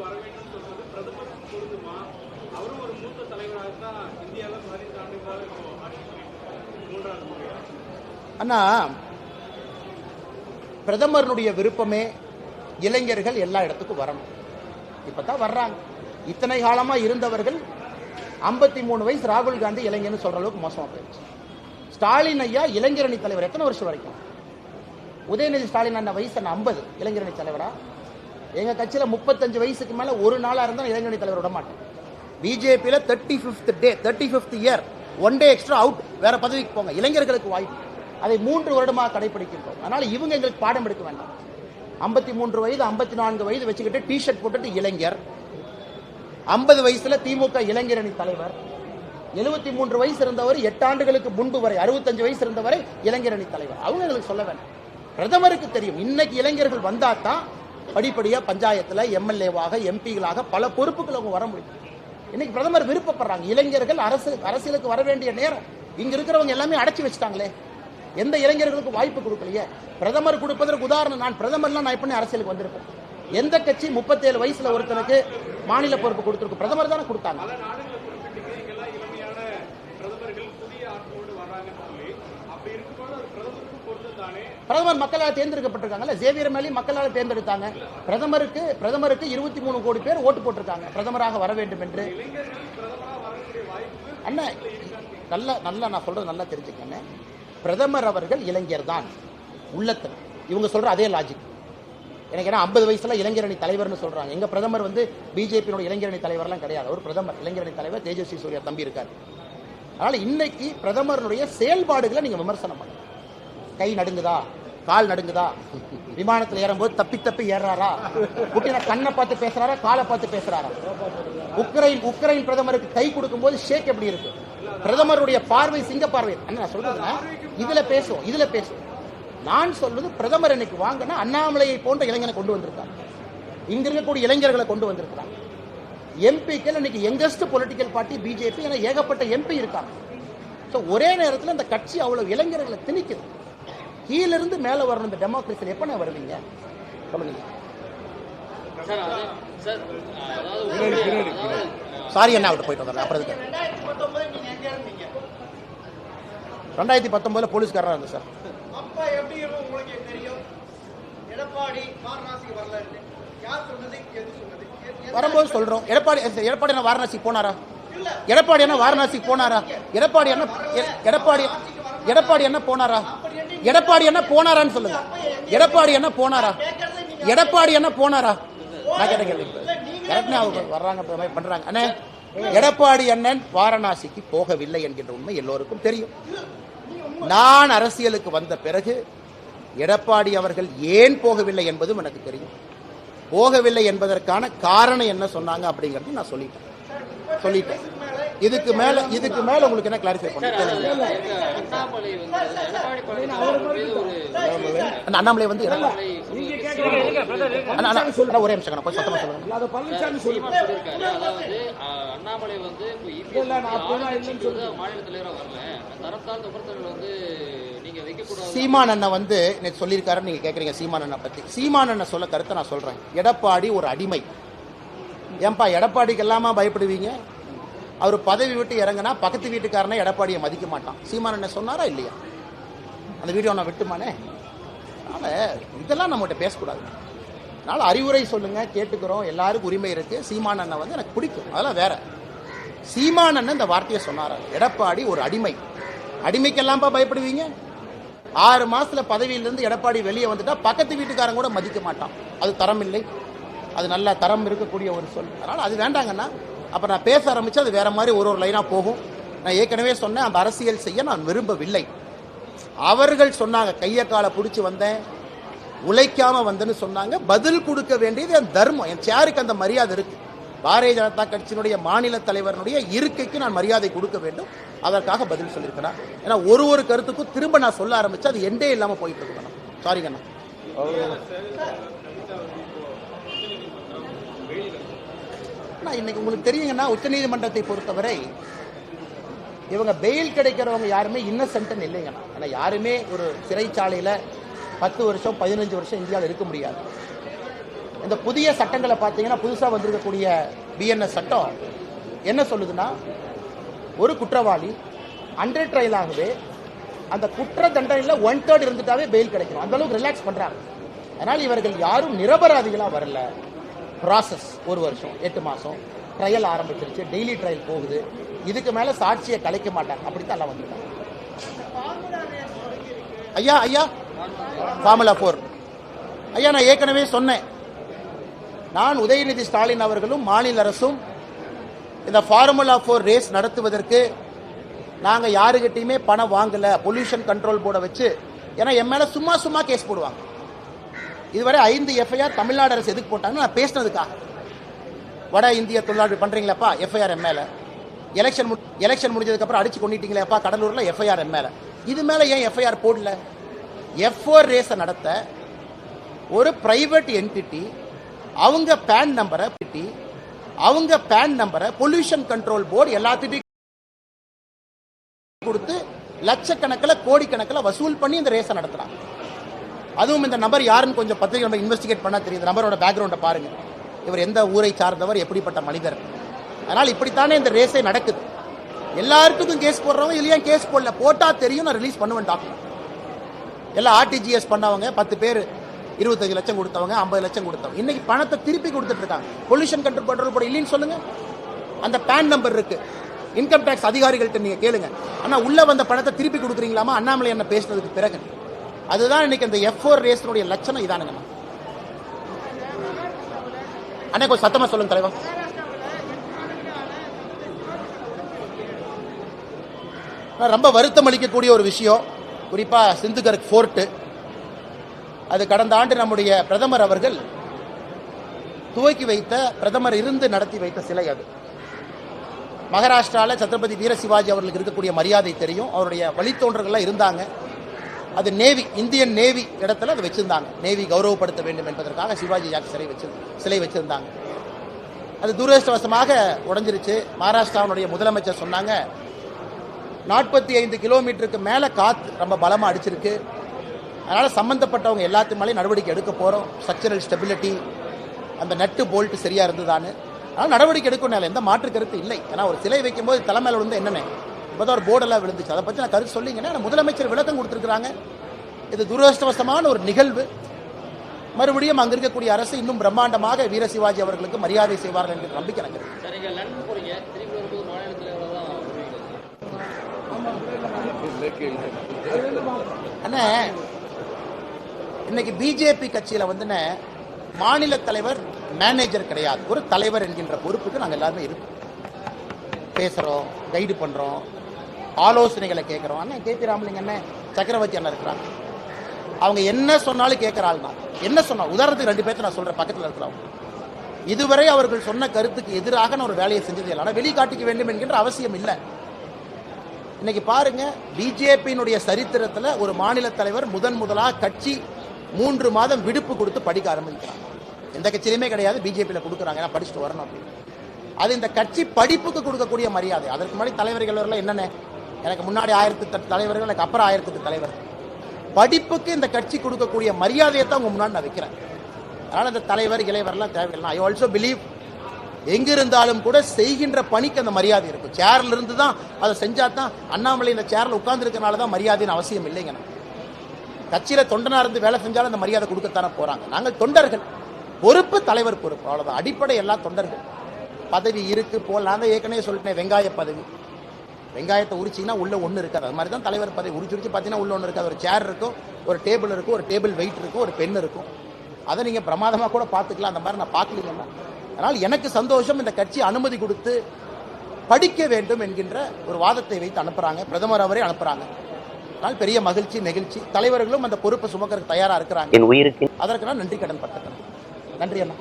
வர வேண்டும் சொல்றது பிரதமருக்கு பொருந்துமா? அவரும் ஒரு மூத்த தலைவராக தான் இந்தியாவில் 15 ஆண்டுகளாக மூன்றாவது முறையா. அண்ணா, பிரதமருடைய விருப்பமே இளைஞர்கள் எல்லா இடத்துக்கும் வரணும். இப்பதான் வர்றாங்க. இத்தனை காலமா இருந்தவர்கள் 53 வயசு ராகுல் காந்தி இளைஞர்னு சொல்ற அளவுக்கு மோசமா போயிடுச்சு. ஸ்டாலின் ஐயா இளைஞரணி தலைவர் எத்தனை வருஷம் வரைக்கும்? உதயநிதி ஸ்டாலின் அண்ணா வயசு 50 இளைஞரணி தலைவரா? எங்க கட்சியில 35 வயசுக்கு மேல ஒரு நாளா இருந்தா இளைஞரணி தலைவர் விட மாட்டேன். பிஜேபியில 35th year one day extra out, வேற பதவிக்கு போங்க. இளைஞர்களுக்கு வாய்ப்பு. அதை 3 வருடமாக கடைபிடிக்கின்றோம். அதனால இவங்க எங்களுக்கு பாடம் எடுக்க வேண்டாம். 53 வயது 54 வயது வச்சுக்கிட்டு டிஷர்ட் போட்டுட்டு இளைஞர், 50 வயசுல திமுக இளைஞரணி தலைவர், 73 வயசு இருந்தவர் 8 ஆண்டுகளுக்கு முன்பு வரை 65 வயசு இருந்தவரை இளைஞரணி தலைவர். அவங்க எங்களுக்கு சொல்ல வேண்டாம். பிரதமருக்கு தெரியும் இன்னைக்கு இளைஞர்கள் வந்தா தான் படிப்படியா பஞ்சாயத்துல எம்எல்ஏவாக எம்பிகளாக பல பொறுப்புகள் அவங்க வர முடியும். இன்னைக்கு பிரதமர் விருப்பப்படுறாங்க. இளைஞர்கள் அரசியலுக்கு வர வேண்டிய நேரம். இங்க இருக்கிறவங்க எல்லாமே அடைச்சி வச்சுட்டாங்களே, எந்த இளைஞர்களுக்கு வாய்ப்பு கொடுக்கலையே. பிரதமர் கொடுப்பதற்கு உதாரணம், நான் பிரதமர்லாம் நான் எப்படி அரசியலுக்கு வந்திருப்பேன்? எந்த கட்சி 37 வயசுல ஒருத்தனுக்கு மாநில பொறுப்பு கொடுத்திருக்கு? பிரதமர் தானே கொடுத்தாங்க. பிரதமர் மக்களால் தேர்ந்தெடுக்கப்பட்டிருக்காங்கல்ல, ஜேவியர் மேலே மக்களால் தேர்ந்தெடுத்தாங்க. பிரதமருக்கு 23 கோடி பேர் ஓட்டு போட்டிருக்காங்க பிரதமராக வர வேண்டும் என்று. அண்ணா நல்லா நான் சொல்றது நல்லா தெரிஞ்சுக்கங்க. பிரதமர் அவர்கள் இளைஞர் தான் உள்ளத்தில். இவங்க சொல்ற அதே லாஜிக் எனக்கு. ஏன்னா 50 வயசுல இளைஞரணி தலைவர்னு சொல்றாங்க. எங்க பிரதமர் பிஜேபியோட இளைஞரணி தலைவர்லாம் கிடையாது. அவர் பிரதமர் இளைஞரணி தலைவர் தேஜஸ்வி சூர்யா தம்பி இருக்காரு. அதனால இன்னைக்கு பிரதமருடைய செயல்பாடுகளை நீங்க விமர்சனம் பண்ணுங்க. கை நடுங்குதா, கால் நடுங்குதா, விமானத்தில் ஏறும்போது தப்பி ஏறாரா, புட்டின கண்ணை பார்த்து பேசுறாரா, காலை பார்த்து பேசுறாரா? உக்ரைன் பிரதமருக்கு கை கொடுக்கும் போது ஷேக் எப்படி இருக்கு? பிரதமருடைய பார்வை சிங்க பார்வை. நான் சொல்றதுன்னா இதுல பேசுவோம். நான் சொல்றது பிரதமர் இன்னைக்கு வாங்கினா அண்ணாமலையை போன்ற இளைஞனை கொண்டு வந்திருக்காங்க. இங்க இருக்கக்கூடிய இளைஞர்களை கொண்டு வந்திருக்கிறாங்க. எம்பிக்கள் இன்னைக்கு யங்கஸ்ட் பொலிட்டிக்கல் பார்ட்டி பிஜேபி என ஏகப்பட்ட எம்பி இருக்காங்க. ஒரே நேரத்தில் இந்த கட்சி அவ்வளவு இளைஞர்களை திணிக்குது. கீழிருந்து மேல வரணும். இந்த டெமோக்ரஸியில் எப்ப வருவீங்க சொல்லுங்க. சாரி அண்ணா, அவர்கிட்ட போயிட்டு வந்தாங்க. அப்புறம் 2019 போலீஸ்காரா இருந்தது சார். வரும்போது சொல்றோம். எடப்பாடி என்ன வாரணாசிக்கு போனாரா? எடப்பாடி என்ன வாரணாசிக்கு போனாரா? எடப்பாடி என்ன போனாரா? எடப்பாடி என்ன போனாரான்னு சொல்லுங்க. எடப்பாடி என்ன போனாரா? நான் கேட்டேன். அவங்க வர்றாங்க பண்றாங்க. அண்ணே, எடப்பாடி அண்ணன் வாரணாசிக்கு போகவில்லை என்கின்ற உண்மை எல்லோருக்கும் தெரியும். நான் அரசியலுக்கு வந்த பிறகு எடப்பாடி அவர்கள் ஏன் போகவில்லை என்பதும் எனக்கு தெரியும். போகவில்லை என்பதற்கான காரணம் என்ன சொன்னாங்க அப்படிங்கறது நான் சொல்லிட்டேன். இதுக்கு மேல உங்களுக்கு என்ன கிளாரிஃபை பண்ண? அண்ணாமலை ஒரே நிமிஷம் போய் சத்தமா சொல்லுங்க. சீமான் அண்ணன் நேற்று சொல்லியிருக்காரு. நீங்க கேக்குறீங்க சீமான் அண்ணன் பத்தி. சீமான் அண்ணன் சொல்ல கருத்தை நான் சொல்றேன். எடப்பாடி ஒரு அடிமை. ஏன்பா எடப்பாடிக்கு எல்லாமா பயப்படுவீங்க? அவர் பதவி விட்டு இறங்கினா பக்கத்து வீட்டுக்காரனை எடப்பாடியை மதிக்க மாட்டான். சீமான் என்ன சொன்னாரா இல்லையா? அந்த வீடியோ நான் விட்டுமானே. அதனால இதெல்லாம் நம்மகிட்ட பேசக்கூடாது. அதனால அறிவுரை சொல்லுங்க, கேட்டுக்கிறோம். எல்லாருக்கும் உரிமை இருக்கு. சீமான் அண்ணன் எனக்கு பிடிக்கும், அதெல்லாம் வேற. சீமான் அண்ணன் இந்த வார்த்தையை சொன்னாரா? எடப்பாடி ஒரு அடிமை. அடிமைக்கெல்லாம்பா பயப்படுவீங்க? 6 மாசத்துல பதவியிலிருந்து எடப்பாடி வெளியே வந்துட்டா பக்கத்து வீட்டுக்காரன் கூட மதிக்க மாட்டான். அது தரம் இல்லை. அது நல்ல தரம் இருக்கக்கூடிய ஒரு சொல். அதனால அது வேண்டாங்கன்னா அப்ப நான் பேச ஆரம்பிச்சு அது வேற மாதிரி ஒரு லைனா போகும். நான் ஏற்கனவே சொன்னேன், அந்த அரசியல் செய்ய நான் விரும்பவில்லை. அவர்கள் சொன்னாங்க கைய காலை பிடிச்சி வந்தேன், உழைக்காம வந்தேன்னு சொன்னாங்க. பதில் கொடுக்க வேண்டியது என் தர்மம். என் சேருக்கு அந்த மரியாதை இருக்கு. பாரதிய ஜனதா கட்சியினுடைய மாநில தலைவருடைய இருக்கைக்கு நான் மரியாதை கொடுக்க வேண்டும். அதற்காக பதில் சொல்லியிருக்கிறேன். ஏன்னா ஒரு கருத்துக்கும் திரும்ப நான் சொல்ல ஆரம்பிச்சு அது எண்டே இல்லாம போயிட்டு இருக்கணும். சாரிங்கண்ணா. இன்னைக்கு உங்களுக்கு தெரியுங்கன்னா உச்சநீதிமன்றத்தை பொறுத்தவரை இவங்க பெயில் கிடைக்கிறவங்க யாருமே இன்னசென்ட் இல்லைங்கண்ணா. ஆனா யாருமே ஒரு சிறைச்சாலையில 10 வருஷம் 15 வருஷம் இந்தியாவில் இருக்க முடியாது. இந்த புதிய சட்டங்களை பார்த்தீங்கன்னா புதுசாக வந்திருக்கக்கூடிய பிஎன்எஸ் சட்டம் என்ன சொல்லுதுன்னா, ஒரு குற்றவாளி அண்டர் ட்ரையலாகவே அந்த குற்ற தண்டனையில் 1/3 இருந்துட்டாவே பெயில் கிடைக்கணும். அந்த அளவுக்கு ரிலாக்ஸ் பண்றாங்க. அதனால் இவர்கள் யாரும் நிரபராதிகளாக வரல. ப்ராசஸ் 1 வருஷம் 8 மாசம் ட்ரையல் ஆரம்பிச்சிருச்சு, டெய்லி ட்ரையல் போகுது. இதுக்கு மேல சாட்சியை கலைக்க மாட்டாங்க. அப்படித்தான் எல்லாம் வந்துட்டாங்க. ஐயா ஃபார்முலா 4 ஐயா, நான் ஏற்கனவே சொன்னேன், நான் உதயநிதி ஸ்டாலின் அவர்களும் மாநில அரசும் இந்த ஃபார்முலா 4 ரேஸ் நடத்துவதற்கு நாங்க யாருகிட்டையுமே பணம் வாங்கல. பொல்யூஷன் கண்ட்ரோல் போர்டை வச்சு, ஏன்னா என் மேல சும்மா கேஸ் போடுவாங்க. இதுவரை 5 எஃப்ஐஆர் தமிழ்நாடு அரசு எதுக்கு போட்டாங்கன்னு நான் பேசினதுக்காக. வட இந்திய தொழிலாளர்கள் பண்றீங்களாப்பா, எஃப்ஐஆர் எம் மேல. எலெக்ஷன் முடிஞ்சதுக்கு அப்புறம் அடிச்சு கொண்டிட்டீங்களேப்பா கடலூர்ல, எஃப்ஐஆர் எம் மேல. இது மேல ஏன் எஃப்ஐஆர் போடல? F4 ரேஸை நடத்த ஒரு பிரைவேட் என்டிட்டி அவங்க பேன் நம்பரை பொல்யூஷன் கண்ட்ரோல் போர்டு எல்லாத்திட்டையும் கொடுத்து லட்சக்கணக்கில் கோடிக்கணக்கில் வசூல் பண்ணி இந்த ரேஸை நடத்துறாங்க. அதுவும் இந்த நபர் யாருன்னு கொஞ்சம் பத்திரிகை நம்ம இன்வெஸ்டிகேட் பண்ணா தெரியுது. நபரோட பேக்ரவுண்டை பாருங்க. இவர் எந்த ஊரை சார்ந்தவர், எப்படிப்பட்ட மனிதர். அதனால் இப்படித்தானே இந்த ரேஸே நடக்குது. எல்லாருக்கும் கேஸ் போடுறவங்க இல்லையா, கேஸ் போடல, போட்டா தெரியும், நான் ரிலீஸ் பண்ணுவேன் டாக்டர். எல்லாம் ஆர்டிஜிஎஸ் பண்ணவங்க 10 பேர் 25 லட்சம் கொடுத்தவங்க, 50 லட்சம் கொடுத்தவங்க இன்னைக்கு பணத்தை திருப்பி கொடுத்துட்டு இருக்காங்க. பொல்யூஷன் கண்ட்ரோல் போர்டு இல்லைன்னு சொல்லுங்க, அந்த பேன் நம்பர் இருக்கு. இன்கம் டாக்ஸ் அதிகாரிகள்ட்ட நீங்க கேளுங்க, ஆனா உள்ள வந்த பணத்தை திருப்பி கொடுக்குறீங்களாமா அண்ணாமலை என்ன பேசினதுக்கு பிறகு. அதுதான் இன்னைக்கு அந்த F4 ரேஸனுடைய லட்சணம் இதானுங்க. அண்ணா கொஞ்சம் சத்தமா சொல்லுங்க தலைவா. ரொம்ப வருத்தம் அளிக்கக்கூடிய ஒரு விஷயம், குறிப்பா சிந்துகர்க் ஃபோர்ட். அது கடந்த ஆண்டு நம்முடைய பிரதமர் அவர்கள் துவக்கி வைத்த, பிரதமர் இருந்து நடத்தி வைத்த சிலை. அது மகாராஷ்டிராவில் சத்ரபதி வீர சிவாஜி அவர்களுக்கு இருக்கக்கூடிய மரியாதை தெரியும். அவருடைய வழித்தோன்றர்கள்லாம் இருந்தாங்க. அது நேவி, இந்தியன் நேவி இடத்துல அதை வச்சிருந்தாங்க. நேவி கௌரவப்படுத்த வேண்டும் என்பதற்காக சிவாஜி சிலை வச்சிருந்தாங்க. அது துரதிருஷ்டவசமாக உடைஞ்சிருச்சு. மகாராஷ்டிராவுடைய முதலமைச்சர் சொன்னாங்க, 45 கிலோமீட்டருக்கு மேல காத்து ரொம்ப பலமா அடிச்சிருக்கு, அதனால சம்பந்தப்பட்டவங்க எல்லாத்தையும் மேலே நடவடிக்கை எடுக்க போறோம். ஸ்ட்ரக்சரல் ஸ்டெபிலிட்டி, அந்த நட்டு போல்ட் சரியா இருந்ததான்னு, அதனால நடவடிக்கை எடுக்கணும், எந்த மாற்று கருத்து இல்லை. ஏன்னா ஒரு சிலை வைக்கும் போது தலைமையில விழுந்து என்னென்ன இப்போதான் ஒரு போர்டெல்லாம் விழுந்துச்சு, அதை பற்றி நான் கருத்து சொல்லிங்கன்னா முதலமைச்சர் விளக்கம் கொடுத்துருக்காங்க. இது துரதிருஷ்டவசமான ஒரு நிகழ்வு. மறுபடியும் அங்க இருக்கக்கூடிய அரசு இன்னும் பிரம்மாண்டமாக வீர சிவாஜி அவர்களுக்கு மரியாதை செய்வார்கள் என்ற நம்பிக்கை எனக்கு. அண்ணா, இன்னைக்கு பிஜேபி கட்சியில வந்து மாநில தலைவர் மேனேஜர் கிடையாது, ஒரு தலைவர் என்கின்ற பொறுப்புக்கு நாங்கள் எல்லாருமே இருக்கோம். பேசுறோம், கைடு பண்றோம், ஆலோசனைகளை கேட்கிறோம். அண்ணன் கேபி ராமலிங்க அண்ணன், சக்கரவர்த்தி அண்ணன் இருக்கிறாங்க. அவங்க என்ன சொன்னாலும் கேட்கிற ஆள் தான். என்ன சொன்னா, உதாரணத்துக்கு 2 பேர்த்த நான் சொல்றேன், பக்கத்தில் இருக்கிறவங்க. இதுவரை அவர்கள் சொன்ன கருத்துக்கு எதிராக நான் ஒரு வேலையை செஞ்சது இல்லை, வெளிக்காட்டிக்க வேண்டும் என்கின்ற அவசியம் இல்லை. இன்னைக்கு பாருங்க, பிஜேபியினுடைய சரித்திரத்தில் ஒரு மாநில தலைவர் முதலாக கட்சி 3 மாதம் விடுப்பு கொடுத்து படிக்க ஆரம்பிக்கிறாங்க. எந்த கட்சியிலுமே கிடையாது, பிஜேபியில் கொடுக்குறாங்க, நான் படிச்சுட்டு வரணும் அப்படின்னு. அது இந்த கட்சி படிப்புக்கு கொடுக்கக்கூடிய மரியாதை. அதற்கு முன்னாடி தலைவர்கள் என்னென்ன, எனக்கு முன்னாடி 1008 தலைவர்கள், எனக்கு அப்புறம் 1008 தலைவர். படிப்புக்கு இந்த கட்சி கொடுக்கக்கூடிய மரியாதையை தான் உங்க முன்னாடி நான் வைக்கிறேன். அதனால இந்த தலைவர் இளைவர்லாம் தேவையில்லை. ஐ ஆல்சோ பிலீவ், எங்கிருந்தாலும் கூட செய்கின்ற பணிக்கு அந்த மரியாதை இருக்கும். சேர்ல இருந்து தான் அதை செஞ்சா தான். அண்ணாமலை இந்த சேர்ல உட்கார்ந்து இருக்கனால தான் மரியாதைன்னு அவசியம் இல்லைங்க. கட்சியில தொண்டனா இருந்து வேலை செஞ்சாலும் அந்த மரியாதை கொடுக்கத்தானே போறாங்க. நாங்கள் தொண்டர்கள், பொறுப்பு தலைவர் பொறுப்பு, அவ்வளவுதான். அடிப்படை எல்லாம் தொண்டர்கள். பதவி இருக்கு போல், நான் தான் ஏற்கனவே சொல்லிட்டேன், வெங்காய பதவி. வெங்காயத்தை உரிச்சிங்கன்னா உள்ள ஒன்று இருக்காது. அது மாதிரி தான் தலைவர் பதவி. உரிச்சு பார்த்தீங்கன்னா உள்ள ஒன்று இருக்காது. ஒரு சேர் இருக்கும், ஒரு டேபிள் இருக்கும், ஒரு டேபிள் வெயிட் இருக்கும், ஒரு பென் இருக்கும். அதை நீங்க பிரமாதமா கூட பார்த்துக்கலாம். அந்த மாதிரி நான் பார்க்கலீங்கன்னா. அதனால் எனக்கு சந்தோஷம், இந்த கட்சி அனுமதி கொடுத்து படிக்க வேண்டும் என்கின்ற ஒரு வாதத்தை வைத்து அனுப்புறாங்க. பிரதமர் அவரே அனுப்புறாங்க. அதனால் பெரிய மகிழ்ச்சி, நெகிழ்ச்சி. தலைவர்களும் அந்த பொறுப்பை சுமக்கிறதுக்கு தயாரா இருக்கிறாங்க. அதற்கு நான் நன்றி கடன் பட்டிருக்கிறேன். நன்றி அண்ணா.